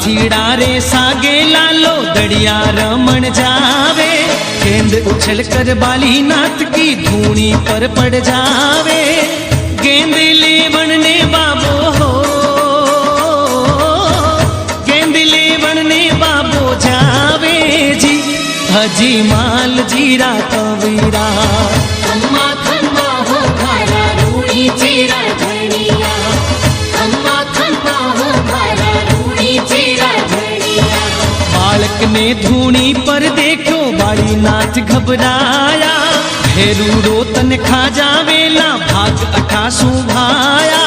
जीड़ा रे सागे लालो दड़िया रमण जावे, गेंद उछल कर बाली नाथ की धूनी पर पड़ जावे। गेंद लेवण ने बाबो हो, गेंद लेवण ने बाबो जावे जी, हजी माल जीरा कवीरा। खम्मा खम्मा हो भारा रूड़ी जीरा धनिया, खम्मा खम्मा हो भारा रूड़ी जीरा धनिया। बालक ने धूनी पर देखो बाली नाथ घबराया, भेरूड़ो तन खा जावेला भाग अठासू भाया।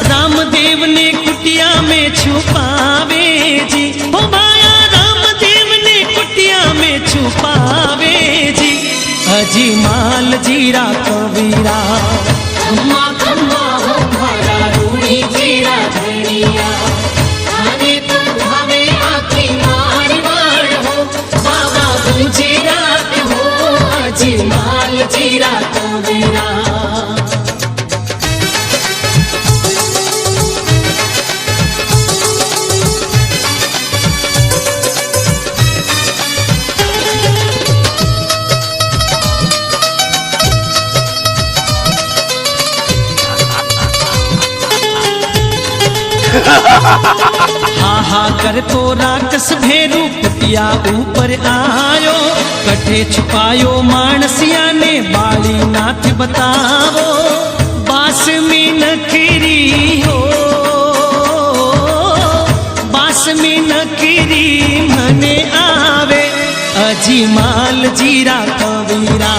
रामदेव ने कुटिया में छुपावे जी, हो भाया रामदेव ने कुटिया में छुपावे जी, हजी माल जीरा कवीरा। खम्मा खम्मा हो भारा रूड़ी जीरा धनिया, आने तो भावे आखी मार मार हो, बाबा तुझे रात हो, हजी माल जीरा कवीरा। हा हा कर तो राकस भेरू कुटिया ऊपर आयो, कठे छुपायो मानसिया ने बाली नाथ बतावो। बास में नखरी हो, बास में नखरी मने आवे, अजी माल जीरा कवीरा।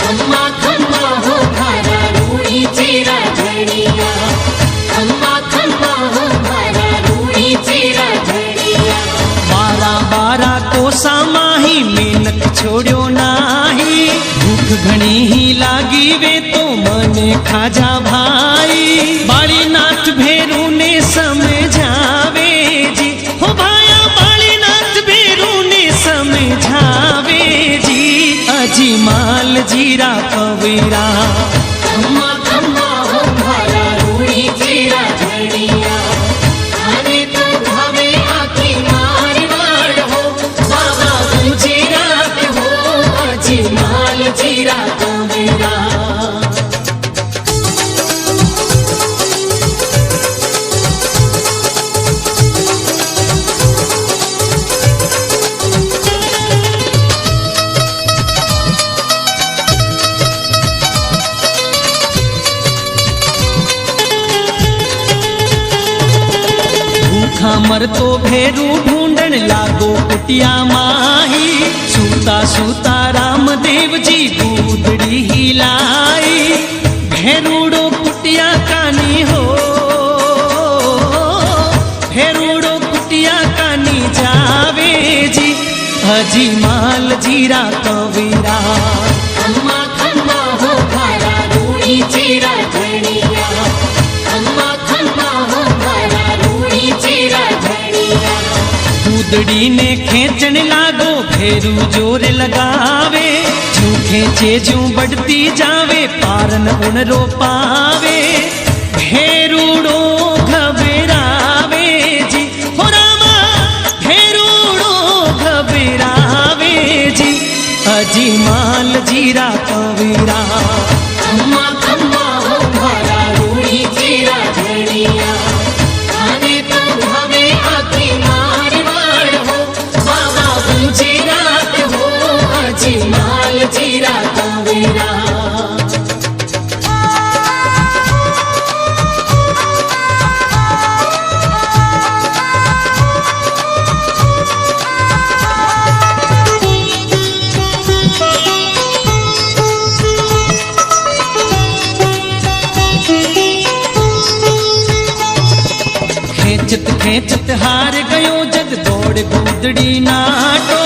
खम्मा खम्मा हो भारा रूड़ी जीरा धनिया, खम्मा खम्मा हो भारा रूड़ी जीरा धनिया। बारा बारा कोसा माही मेहनत छोड़ो नाही, भूख घणी ही लागी वे तो मने खाजा भाई। बाली नाथ भेरू ने समझावे जी, हो भाया बाली नाथ भेरू ने समझावे जी, अजी माल जीरा कवीरा। खम्मा खम्मा हो भारा रूड़ी जीरा धनिया, आने तो भावे आखी मार मार हो, बाबा तुझे रात हो, हजी माल जीरा कवीरा। भूखा मर तो भेरू ढूंढन लागो कुटिया माही, सूता सूता रामदेव जी बूदड़ी हिलाई। भेरूड़ो कुटिया कानी हो, भेरूड़ो कुटिया कानी जावे जी, हजी माल जीरा कवीरा। खम्मा खम्मा हो भारा रूड़ी जीरा धनिया, खम्मा खम्मा हो भारा रूड़ी जीरा धनिया। दूधड़ी ने खेचन लागो भेरू जोर लगावे, जू खेचे जू बढ़ती जावे पारन उन रो पावे। भेरूड़ो घबरावे जी, हो रामा भेरूड़ो घबरावे जी, अजी माल जीरा कवीरा। खम्मा खम्मा हो भारा रूड़ी जीरा धनिया, आने तो भावे आखी मार मार हो, बाबा तुझे रात हो, हजी माल जीरा कवीरा। खेचत खेचत हार गयो जग दौड़ बूदड़ी नाटो,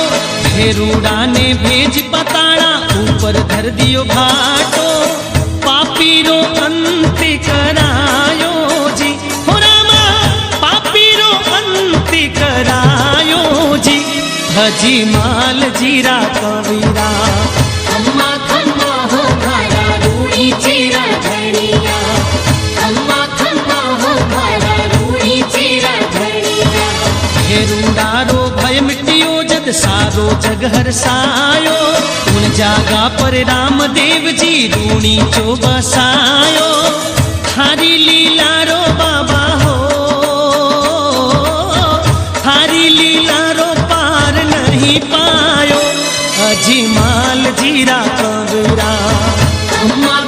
भेरूड़ा ने भेज पताड़ा ऊपर धर दियो भाटो। पापी रो अंत करायो जी, हो रामा पापी रो अंत करायो जी, हजी माल जीरा कवीरा। खम्मा खम्मा हो भारा रूड़ी जीरा धनिया, खम्मा खम्मा हो भारा रूड़ी जीरा धनिया। भेरू सारो जग हरसायो उन जागा पर रामदेव जी रूणी चो बसायो थारी लीला रो बाबा हो थारी लीला रो पार नहीं पायो अजी माल जीरा कबरा अम्मा